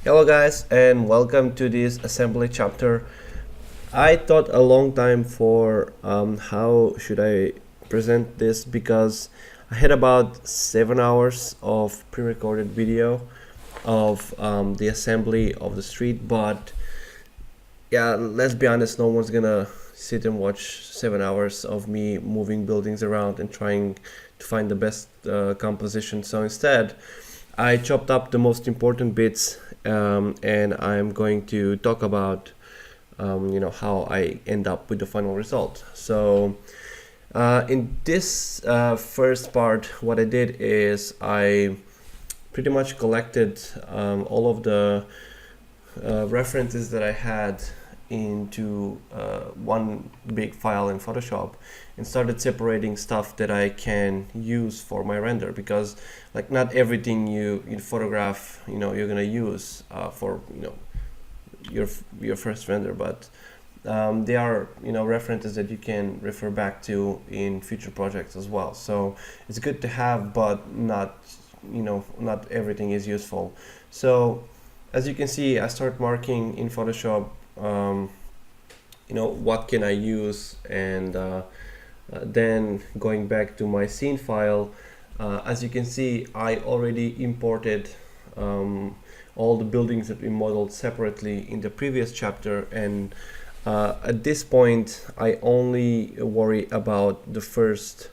Hello guys and welcome to this assembly chapter. I thought a long time for how should I present this because I had about 7 hours of pre-recorded video of the assembly of the street, but yeah, let's be honest, no one's gonna sit and watch 7 hours of me moving buildings around and trying to find the best composition. So instead I chopped up the most important bits, and I'm going to talk about how I end up with the final result. So in this first part, what I did is I pretty much collected all of the references that I had into one big file in Photoshop and started separating stuff that I can use for my render, because like not everything you photograph you're gonna use for your first render, but there are references that you can refer back to in future projects as well. So it's good to have, but not everything is useful. So as you can see, I start marking in Photoshop what can I use, and then going back to my scene file, as you can see, I already imported all the buildings that we modeled separately in the previous chapter, and at this point I only worry about the first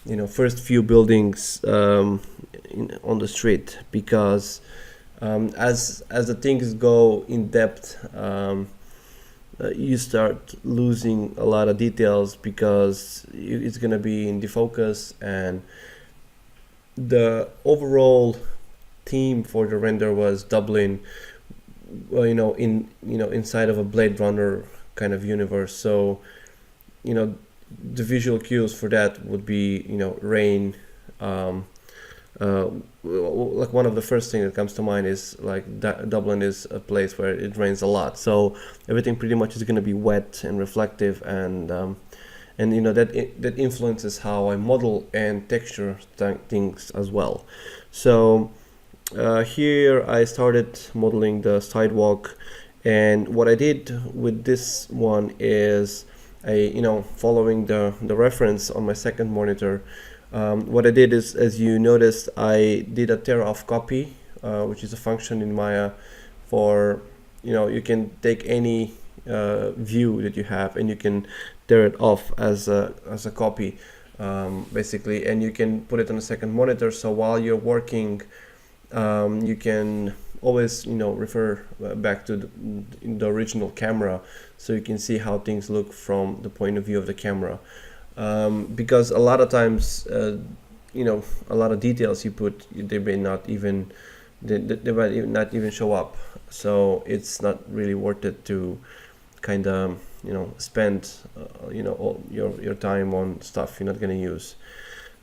few buildings on the street, because as the things go in depth, you start losing a lot of details because it's going to be in defocus, and the overall theme for the render was Dublin, inside of a Blade Runner kind of universe. So the visual cues for that would be rain. Like one of the first things that comes to mind is like Dublin is a place where it rains a lot, so everything pretty much is going to be wet and reflective, and that influences how I model and texture things as well. So here I started modeling the sidewalk, and what I did with this one is following the reference on my second monitor. What I did is, as you noticed, I did a tear off copy, which is a function in Maya for, you can take any view that you have and you can tear it off as a copy, basically, and you can put it on a second monitor. So while you're working, you can always refer back to the original camera, so you can see how things look from the point of view of the camera. Because a lot of times, a lot of details you put, they may not even show up. So it's not really worth it to kind of spend all your time on stuff you're not going to use.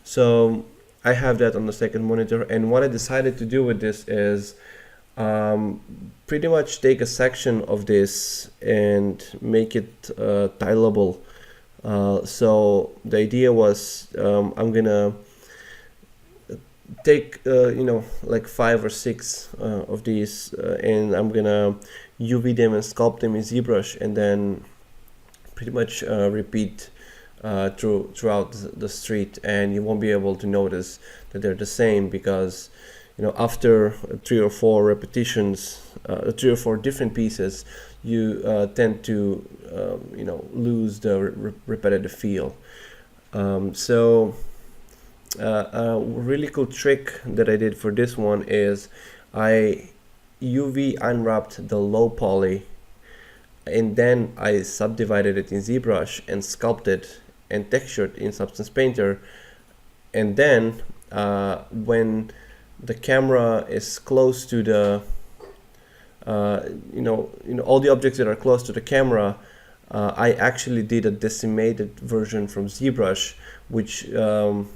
So I have that on the second monitor, and what I decided to do with this is pretty much take a section of this and make it tileable. So the idea was, I'm gonna take like 5 or 6 of these, and I'm gonna UV them and sculpt them in ZBrush, and then pretty much repeat throughout the street, and you won't be able to notice that they're the same, because after 3 or 4 repetitions, 3 or 4 different pieces, you tend to lose the repetitive feel. So a really cool trick that I did for this one is I UV unwrapped the low poly, and then I subdivided it in ZBrush and sculpted and textured in Substance Painter. And then when the camera is close to the all the objects that are close to the camera, I actually did a decimated version from ZBrush, which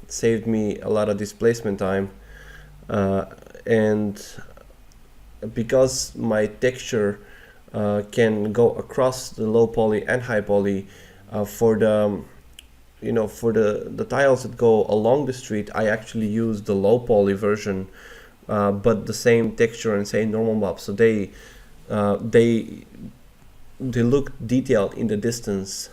saved me a lot of displacement time, and because my texture can go across the low poly and high poly, for the for the tiles that go along the street, I actually use the low poly version but the same texture and same normal map. So uh, they they look detailed in the distance.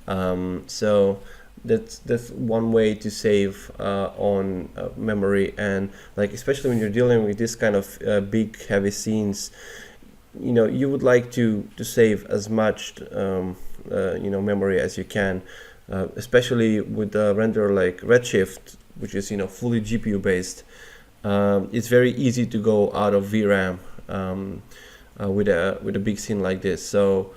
So that's one way to save on memory, and like especially when you're dealing with this kind of big heavy scenes, you would like to save as much memory as you can, especially with the render like Redshift, which is fully GPU based. It's very easy to go out of VRAM with a big scene like this. So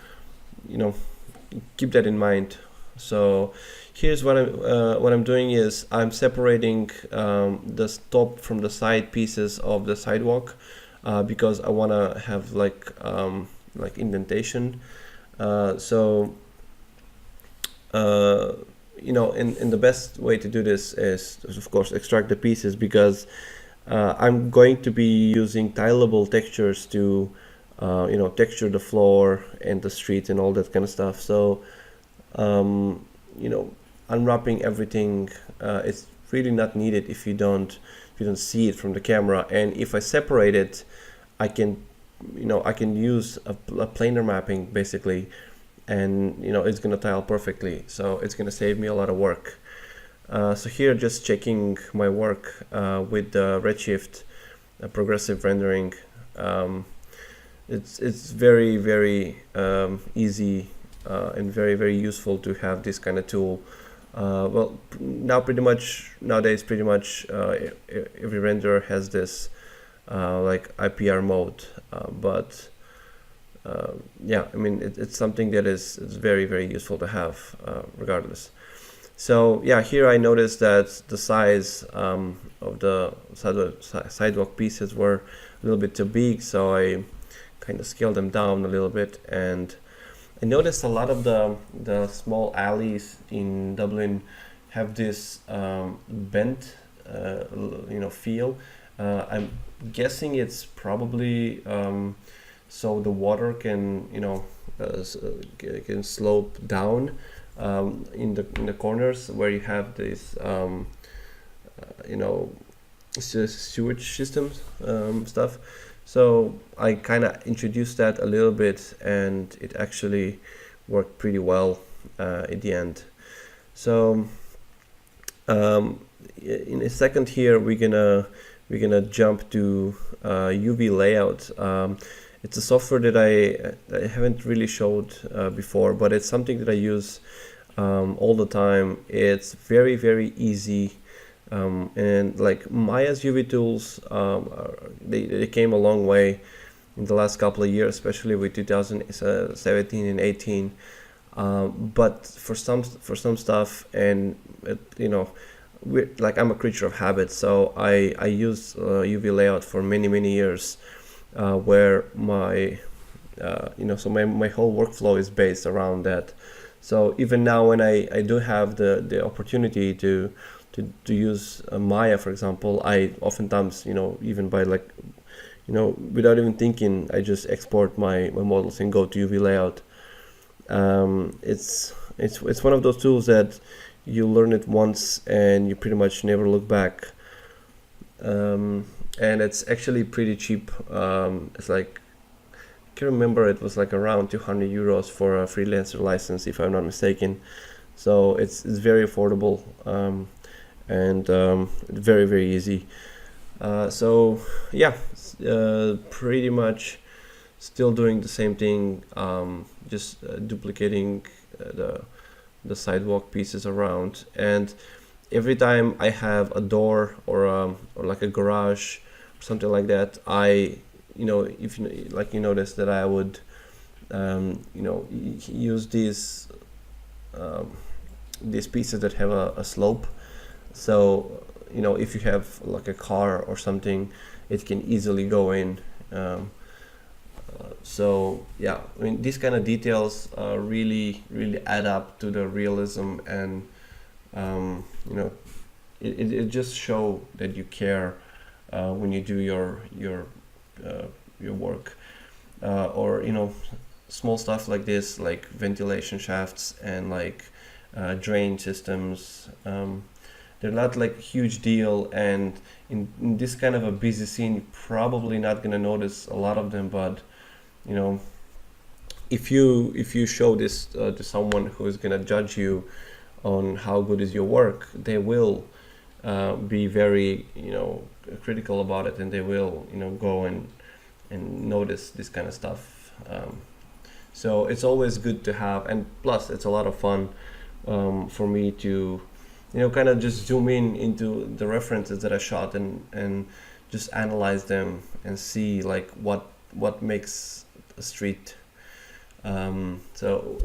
keep that in mind. So here's what I'm doing is I'm separating the top from the side pieces of the sidewalk because I want to have like indentation. So and the best way to do this is of course extract the pieces, because I'm going to be using tileable textures to texture the floor and the street and all that kind of stuff. So unwrapping everything, it's really not needed if you don't see it from the camera. And if I separate it, I can use a planar mapping basically, and it's gonna tile perfectly. So it's gonna save me a lot of work. So here, just checking my work with the Redshift progressive rendering. It's very, very easy and very, very useful to have this kind of tool. Well, nowadays pretty much every renderer has this like IPR mode, but yeah, I mean it's something that is very, very useful to have regardless. So yeah, here I noticed that the size of the sidewalk pieces were a little bit too big, so I kind of scaled them down a little bit. And I noticed a lot of the small alleys in Dublin have this bent feel. I'm guessing it's probably so the water can can slope down in the corners where you have this sewage systems stuff. So I kind of introduced that a little bit, and it actually worked pretty well at the end. So in a second here, we're gonna jump to UV layout. It's a software that I haven't really showed before, but it's something that I use all the time. It's very, very easy. And like Maya's UV tools, they came a long way in the last couple of years, especially with 2017 and 18. But for some stuff, and I'm a creature of habit, so I use UV layout for many years, where my my whole workflow is based around that. So even now, when I do have the opportunity to use Maya, for example, I oftentimes, even by without even thinking, I just export my models and go to UV layout. It's one of those tools that you learn it once and you pretty much never look back. And it's actually pretty cheap. It's like, I can remember it was like around 200 euros for a freelancer license, if I'm not mistaken. So it's very affordable. And very, very easy. So yeah, pretty much still doing the same thing, just duplicating the sidewalk pieces around. And every time I have a door or like a garage or something like that, if you notice that I would use these pieces that have a slope. So if you have like a car or something, it can easily go in. So yeah, I mean, these kind of details really add up to the realism, and it just show that you care when you do your work, or small stuff like this, like ventilation shafts and like drain systems. they're not like a huge deal, and in this kind of a busy scene, you're probably not gonna notice a lot of them. But you know, if you show this to someone who is gonna judge you on how good is your work, they will be very, critical about it, and they will, go and notice this kind of stuff. So it's always good to have, and plus it's a lot of fun for me to, kind of just zoom in into the references that I shot, and just analyze them and see like what makes a street. So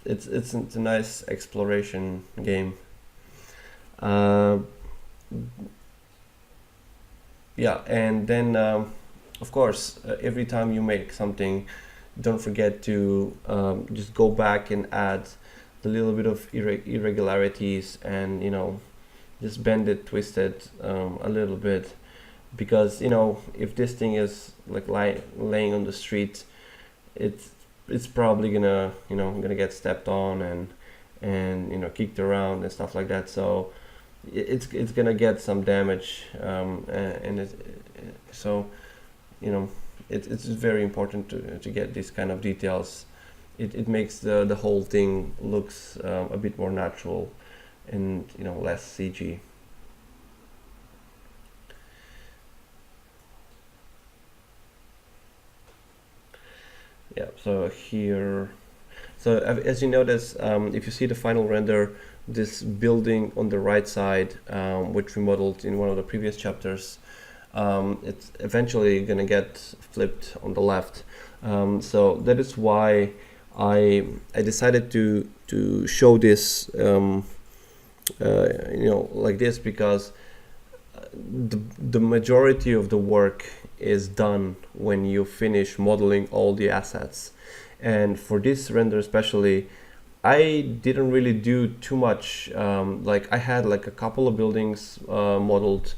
it's a nice exploration game. Yeah, and then of course, every time you make something, don't forget to just go back and add the little bit of irregularities, and just bend it, twist it a little bit, because if this thing is like laying on the street, it's probably gonna get stepped on and kicked around and stuff like that. So it's gonna get some damage, and so it's very important to get these kind of details. It makes the whole thing looks a bit more natural, and less CG. Yeah, so here, so as you notice, if you see the final render, this building on the right side, which we modeled in one of the previous chapters, it's eventually gonna get flipped on the left. So that is why I decided to show this like this, because the majority of the work is done when you finish modeling all the assets. And for this render especially, I didn't really do too much. Like I had like a couple of buildings modeled,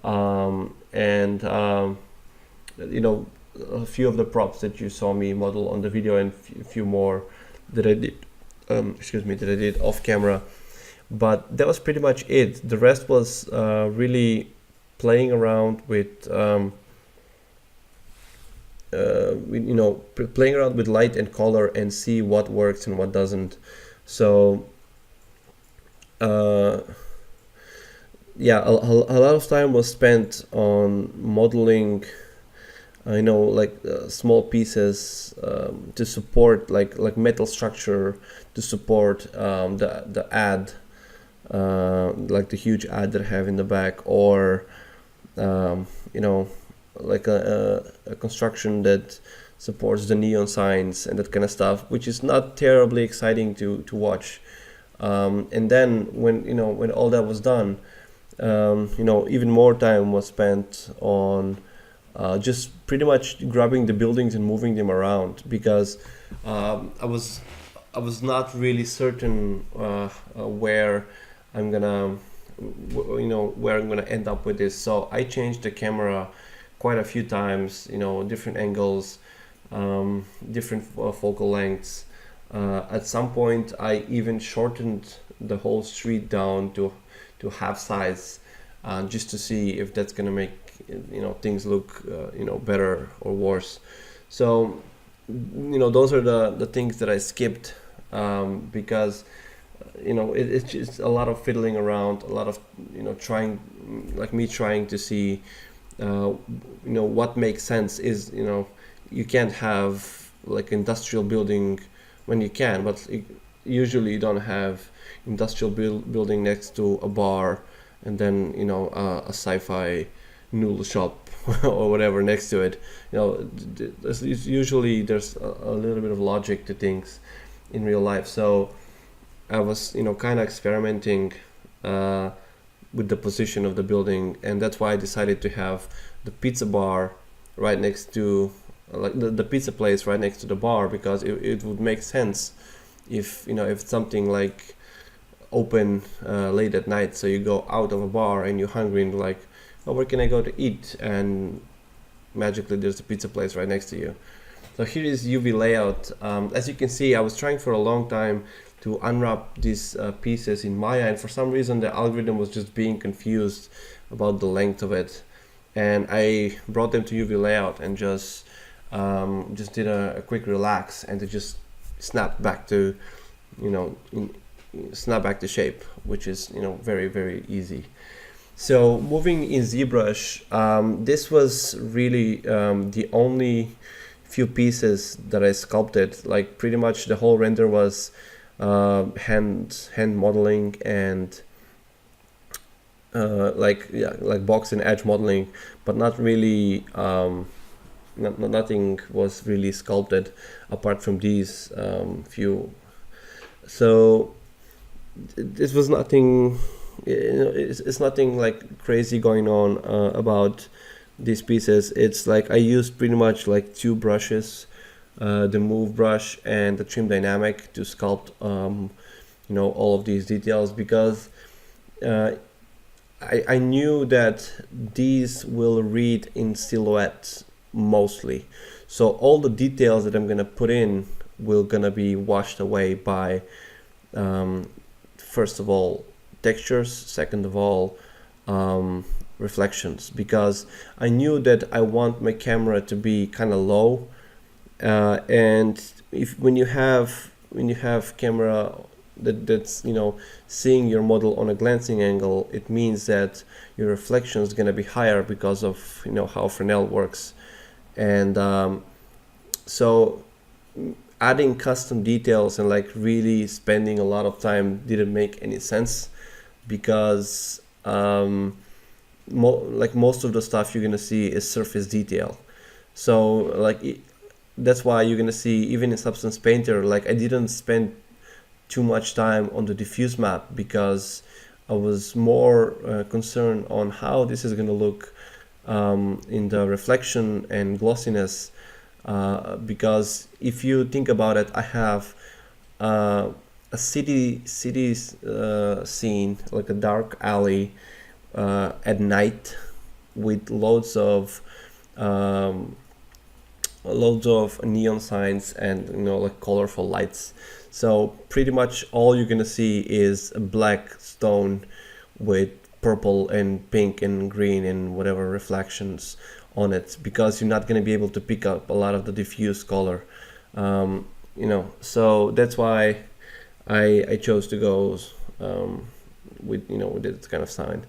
and a few of the props that you saw me model on the video, and a few more that I did that I did off camera. But that was pretty much it. The rest was really playing around with playing around with light and color, and see what works and what doesn't. So yeah, a lot of time was spent on modeling small pieces to support like metal structure to support the ad, like the huge ad that I have in the back, or like a construction that supports the neon signs and that kind of stuff, which is not terribly exciting to watch. And then when all that was done, even more time was spent on just pretty much grabbing the buildings and moving them around, because I was not really certain where I'm gonna end up with this. So I changed the camera quite a few times, different angles, different focal lengths. At some point, I even shortened the whole street down to half size, just to see if that's gonna make things look better or worse. So those are the things that I skipped, because it's just a lot of fiddling around, a lot of trying to see what makes sense. Is you can't have like industrial building when you can, but usually you don't have industrial building next to a bar, and then a sci-fi noodle shop or whatever next to it. Usually there's a little bit of logic to things in real life. So I was kind of experimenting with the position of the building, and that's why I decided to have the pizza bar right next to the pizza place right next to the bar, because it would make sense if if something like open late at night, so you go out of a bar and you're hungry and like, oh, where can I go to eat? And magically there's a pizza place right next to you. So here is UV layout. As you can see, I was trying for a long time to unwrap these pieces in Maya, and for some reason the algorithm was just being confused about the length of it. And I brought them to UV layout and just did a quick relax, and it just snapped back to, snap back to shape, which is very, very easy. So moving in ZBrush, this was really the only few pieces that I sculpted. Like pretty much the whole render was hand modeling and like box and edge modeling, but not really. Nothing was really sculpted apart from these few. So this was nothing. It's nothing like crazy going on about these pieces. It's like I used pretty much like two brushes, the move brush and the trim dynamic, to sculpt all of these details, because I knew that these will read in silhouette mostly. So all the details that I'm gonna put in will gonna be washed away by first of all textures, second of all reflections, because I knew that I want my camera to be kind of low, and when you have camera that's seeing your model on a glancing angle, it means that your reflection is going to be higher because of how Fresnel works. And so adding custom details and like really spending a lot of time didn't make any sense, because most of the stuff you're gonna see is surface detail. So like that's why you're gonna see even in Substance Painter, like I didn't spend too much time on the diffuse map, because I was more concerned on how this is gonna look in the reflection and glossiness, because if you think about it, I have a city scene, like a dark alley at night with loads of neon signs and like colorful lights. So pretty much all you're gonna see is a black stone with purple and pink and green and whatever reflections on it, because you're not gonna be able to pick up a lot of the diffuse color. So that's why I chose to go with this kind of sign.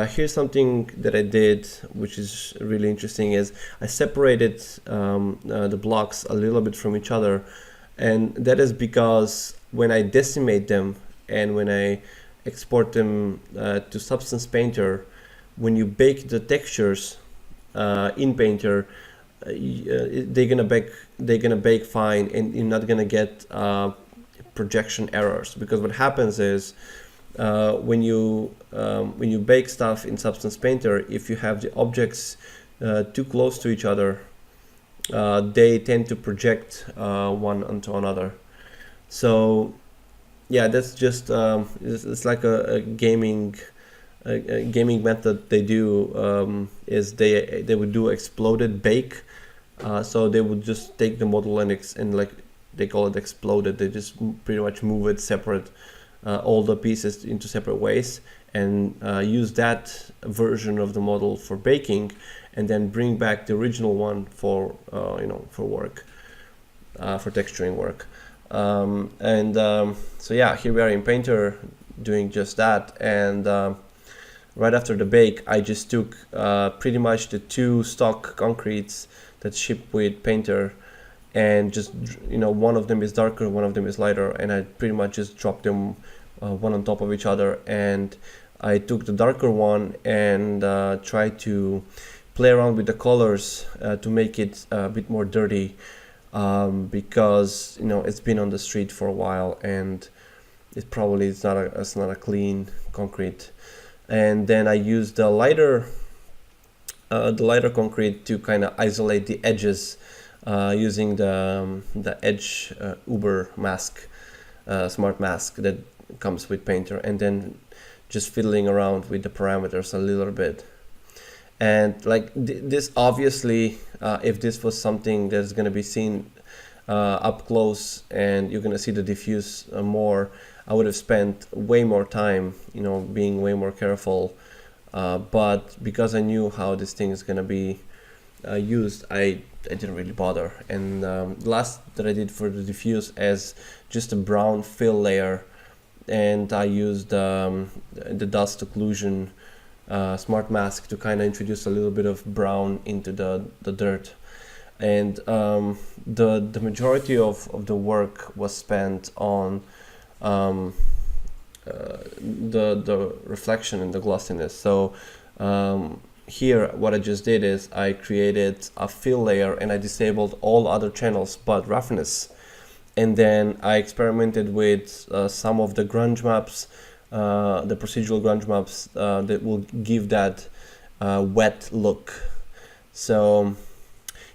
Here's something that I did, which is really interesting, is I separated the blocks a little bit from each other, and that is because when I decimate them and when I export them to Substance Painter, when you bake the textures in Painter, they're gonna bake fine, and you're not gonna get projection errors. Because what happens is when you bake stuff in Substance Painter, if you have the objects too close to each other, they tend to project one onto another. So yeah, that's just it's like a gaming method they do, is they would do exploded bake. So they would just take the model and like they call it exploded. They just pretty much move it separate, all the pieces into separate ways, and use that version of the model for baking, and then bring back the original one for work, for texturing work. So yeah, here we are in Painter doing just that. And right after the bake, I just took pretty much the two stock concretes that ship with Painter, and just one of them is darker, one of them is lighter, and I pretty much just dropped them one on top of each other. And I took the darker one and tried to play around with the colors to make it a bit more dirty, because it's been on the street for a while, and it's not a clean concrete. And then I used the lighter concrete to kind of isolate the edges, using the edge Uber mask, smart mask that comes with Painter, and then just fiddling around with the parameters a little bit. And like this, obviously, if this was something that's going to be seen up close and you're going to see the diffuse more, I would have spent way more time, being way more careful. But because I knew how this thing is going to be used, I didn't really bother. And the last that I did for the diffuse as just a brown fill layer, and I used the dust occlusion smart mask to kind of introduce a little bit of brown into the dirt. And the majority of the work was spent on the reflection and the glossiness. So here what I just did is I created a fill layer and I disabled all other channels but roughness. And then I experimented with some of the grunge maps, the procedural grunge maps that will give that wet look. So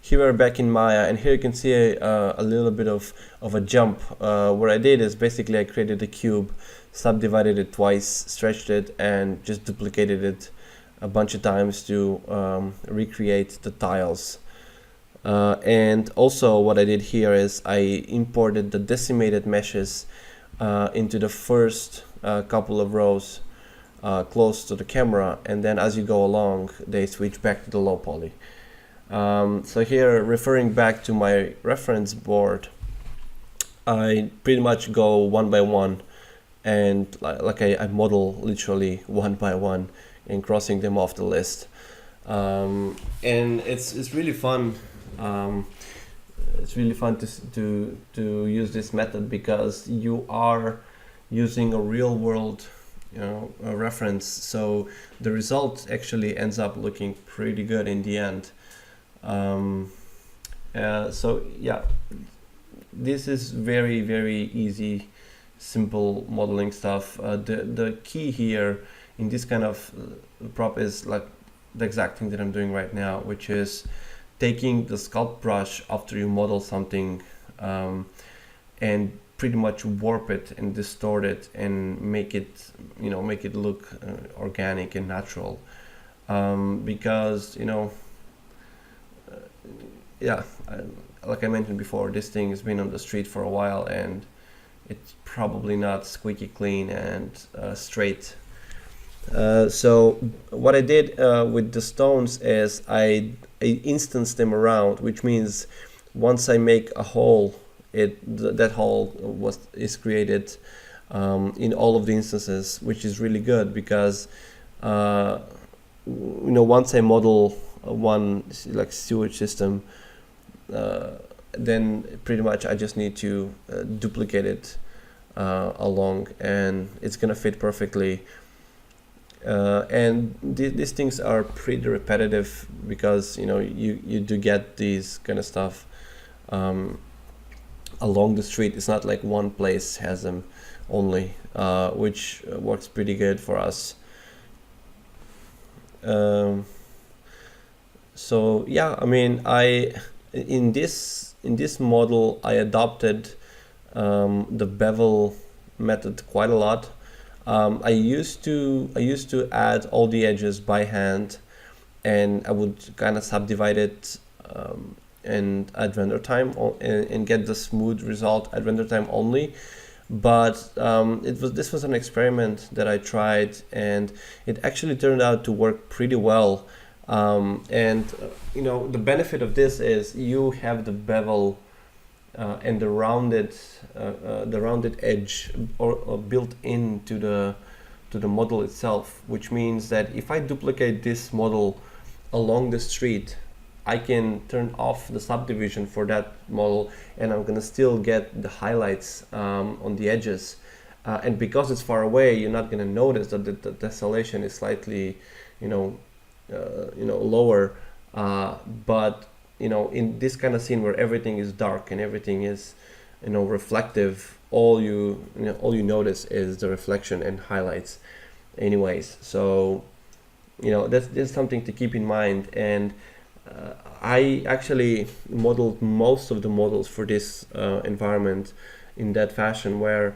here we're back in Maya, and here you can see a little bit of a jump. What I did is basically I created a cube, subdivided it twice, stretched it, and just duplicated it a bunch of times to recreate the tiles. And also what I did here is I imported the decimated meshes into the first couple of rows close to the camera, and then as you go along they switch back to the low poly. So here, referring back to my reference board, I pretty much go one by one, and I model literally one by one and crossing them off the list. And it's really fun. It's really fun to use this method because you are using a real world a reference, so the result actually ends up looking pretty good in the end. So yeah, this is very, very easy, simple modeling stuff. The key here in this kind of prop is like the exact thing that I'm doing right now, which is taking the sculpt brush after you model something and pretty much warp it and distort it and make it look organic and natural, because like I mentioned before, this thing has been on the street for a while and it's probably not squeaky clean and straight. So what I did with the stones is I instanced them around, which means once I make a hole, that hole is created in all of the instances, which is really good because once I model one like sewage system, then pretty much I just need to duplicate it along, and it's gonna fit perfectly. And these things are pretty repetitive because you do get these kind of stuff along the street. It's not like one place has them only, which works pretty good for us. So yeah, I mean, in this model I adopted the bevel method quite a lot. I used to add all the edges by hand, and I would kind of subdivide it and add render time and get the smooth result at render time only. But this was an experiment that I tried, and it actually turned out to work pretty well. And the benefit of this is you have the bevel and the rounded edge or built into the model itself, which means that if I duplicate this model along the street, I can turn off the subdivision for that model, and I'm gonna still get the highlights on the edges. And because it's far away, you're not gonna notice that the tessellation is slightly, lower. But in this kind of scene where everything is dark and everything is, reflective, all you notice is the reflection and highlights, anyways. So, that's something to keep in mind. And I actually modeled most of the models for this environment in that fashion, where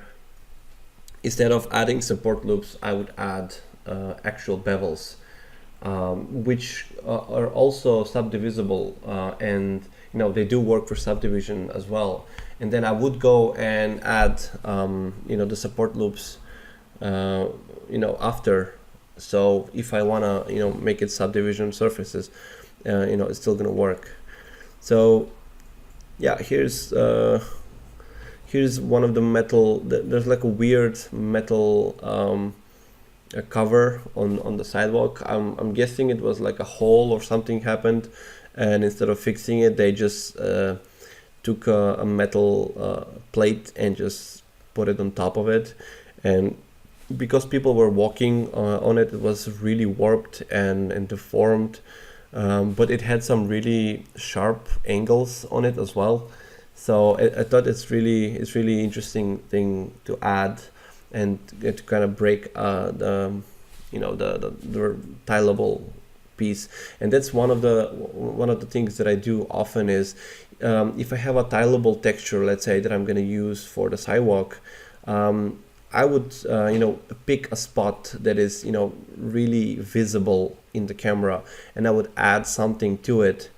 instead of adding support loops, I would add actual bevels. which are also subdivisible, and they do work for subdivision as well. And then I would go and add the support loops after. So if I wanna make it subdivision surfaces, it's still gonna work. So yeah, here's one of the metal. There's like a weird metal a cover on the sidewalk. I'm guessing it was like a hole or something happened, and instead of fixing it, they just took a metal plate and just put it on top of it. And because people were walking on it, it was really warped and deformed. But it had some really sharp angles on it as well. So I thought it's really interesting thing to add, and to kind of break the tileable piece. And that's one of the things that I do often is, if I have a tileable texture, let's say, that I'm going to use for the sidewalk, I would pick a spot that is really visible in the camera, and I would add something to it,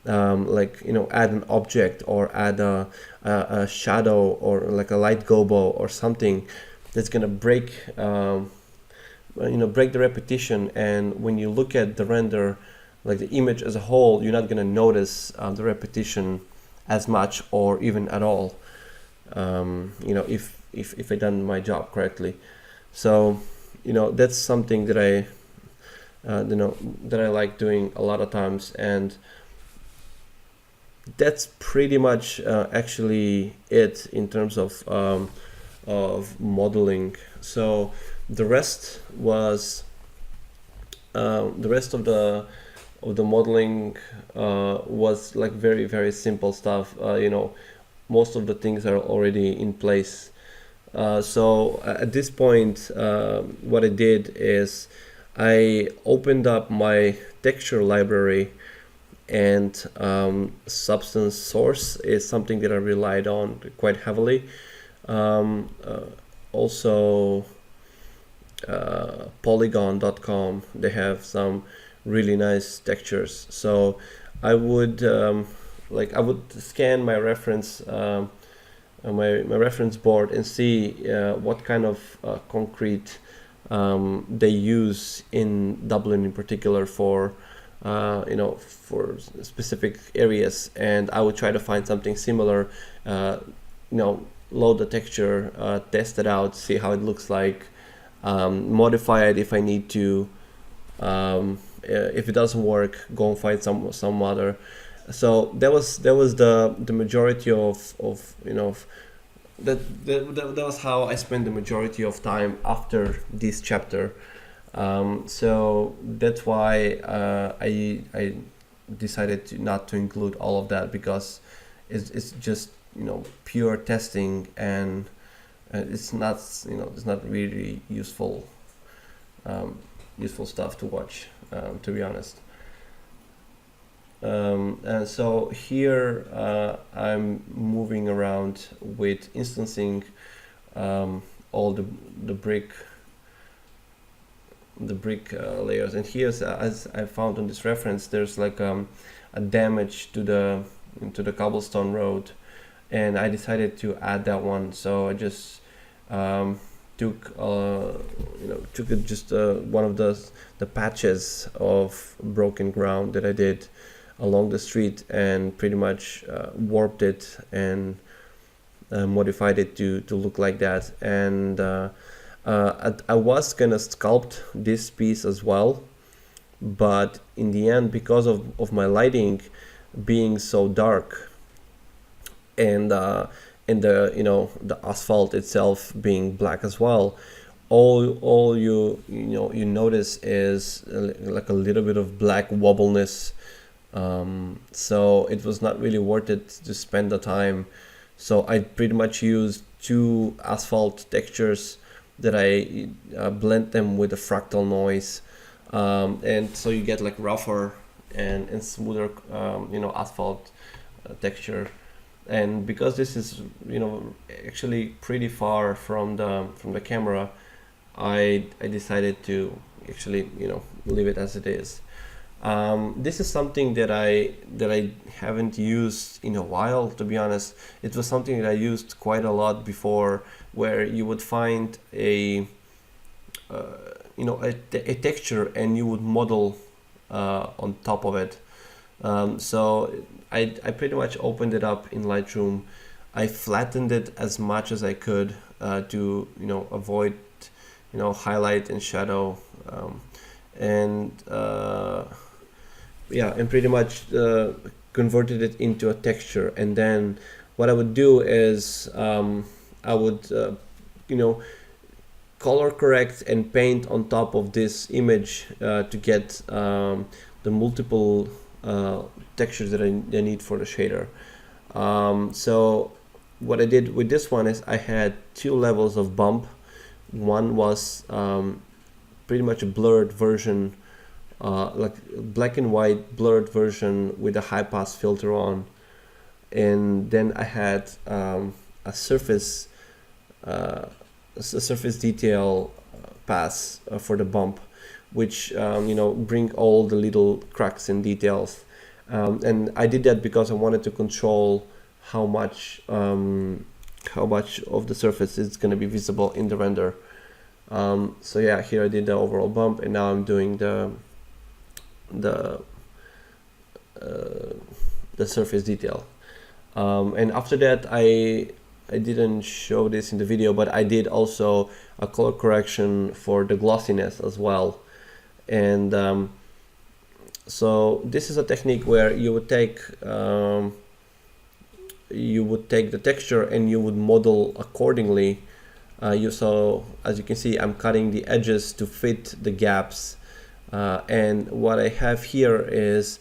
like add an object, or add a shadow, or like a light gobo or something that's gonna break break the repetition. And when you look at the render, like the image as a whole, you're not gonna notice the repetition as much, or even at all, if I done my job correctly. So that's something that I like doing a lot of times. And that's pretty much actually it in terms of modeling. So the rest of the modeling was like very, very simple stuff. Most of the things are already in place. So at this point, what I did is I opened up my texture library, and substance source is something that I relied on quite heavily. Also, polygon.com, they have some really nice textures. So I would scan my reference my reference board and see what kind of concrete they use in Dublin in particular for for specific areas, and I would try to find something similar, load the texture, test it out, see how it looks like, modify it if I need to. If it doesn't work, go and find some other. So that was the majority of that was how I spent the majority of time after this chapter. So that's why I decided not to include all of that, because it's just pure testing, and it's not really useful stuff to watch, to be honest. And so here I'm moving around with instancing all the brick layers. And here's, as I found on this reference, there's like a damage to the cobblestone road, and I decided to add that one. So I just took just one of the patches of broken ground that I did along the street, and pretty much warped it and modified it to look like that. And I was gonna sculpt this piece as well, but in the end, because of my lighting being so dark, and the asphalt itself being black as well, all you notice is like a little bit of black wobbleness. So it was not really worth it to spend the time. So I pretty much used two asphalt textures that I blend them with a fractal noise, and so you get like rougher and smoother asphalt texture. And because this is actually pretty far from the camera, I decided to actually, leave it as it is. This is something that I haven't used in a while, to be honest. It was something that I used quite a lot before, where you would find a texture and you would model on top of it. So I pretty much opened it up in Lightroom. I flattened it as much as I could to avoid highlight and shadow, and pretty much converted it into a texture. And then what I would do is I would color correct and paint on top of this image to get the multiple textures that I need for the shader. So what I did with this one is I had two levels of bump. One was pretty much a blurred version, like black and white blurred version with a high pass filter on, and then I had a surface detail pass for the bump, which bring all the little cracks and details, and I did that because I wanted to control how much of the surface is going to be visible in the render. So yeah, here I did the overall bump, and now I'm doing the surface detail. And after that, I didn't show this in the video, but I did also a color correction for the glossiness as well. And so this is a technique where you would take the texture and you would model accordingly. So as you can see, I'm cutting the edges to fit the gaps, and what I have here is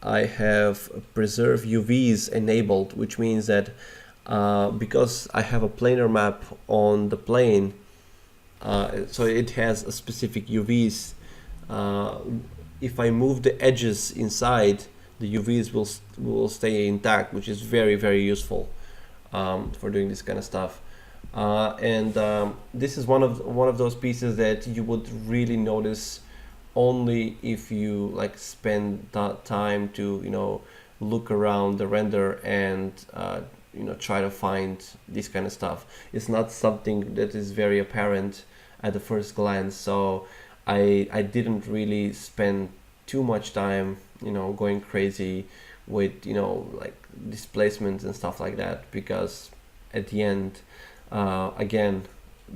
I have preserve UVs enabled, which means that because I have a planar map on the plane, so it has a specific UVs. If I move the edges inside, the UVs will stay intact, which is very, very useful for doing this kind of stuff. And this is one of those pieces that you would really notice only if you spend that time to look around the render and try to find this kind of stuff. It's not something that is very apparent at the first glance, so I didn't really spend too much time going crazy with displacements and stuff like that, because at the end, again,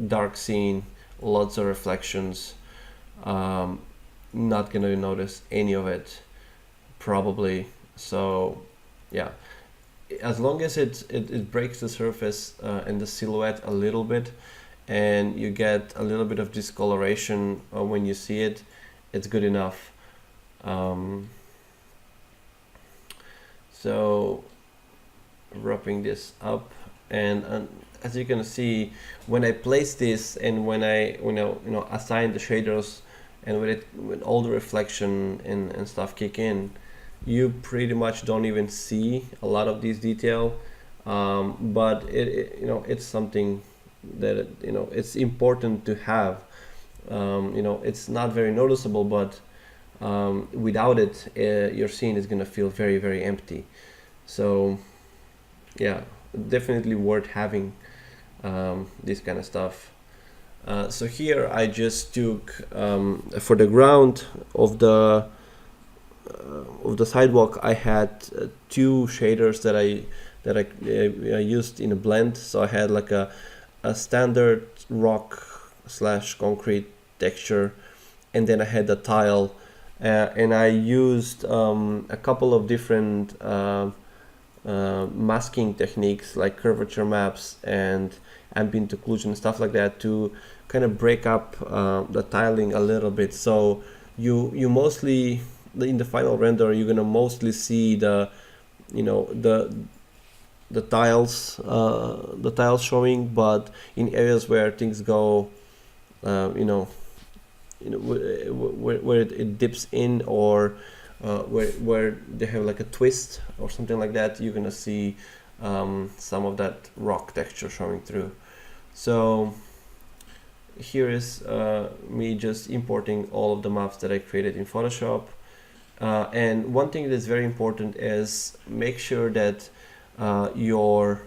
dark scene, lots of reflections, not gonna notice any of it probably. So yeah, as long as it breaks the surface and the silhouette a little bit, and you get a little bit of discoloration when you see it, it's good enough. So wrapping this up, and as you can see, when I place this and when I assign the shaders, and when all the reflection and stuff kick in, you pretty much don't even see a lot of these detail, but it's something that it's important to have. It's not very noticeable, but without it, your scene is gonna feel very, very empty. So yeah, definitely worth having this kind of stuff. So here I just took for the ground of the sidewalk, I had two shaders that I used in a blend. So I had like a standard rock / concrete texture, and then I had the tile, and I used a couple of different masking techniques like curvature maps and ambient occlusion and stuff like that to kind of break up the tiling a little bit. So you mostly, in the final render, you're gonna mostly see the tiles showing, but in areas where things go where it dips in, or where they have like a twist or something like that, you're gonna see some of that rock texture showing through. So here is me just importing all of the maps that I created in Photoshop. And one thing that's very important is make sure that your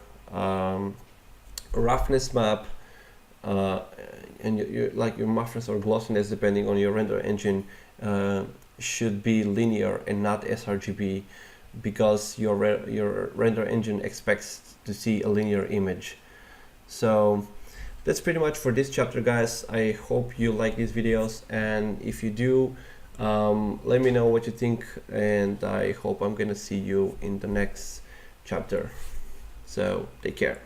roughness map and your roughness or glossiness, depending on your render engine, should be linear and not sRGB, because your render engine expects to see a linear image. So that's pretty much for this chapter, guys. I hope you like these videos, and if you do, let me know what you think, and I hope I'm gonna see you in the next chapter. So take care.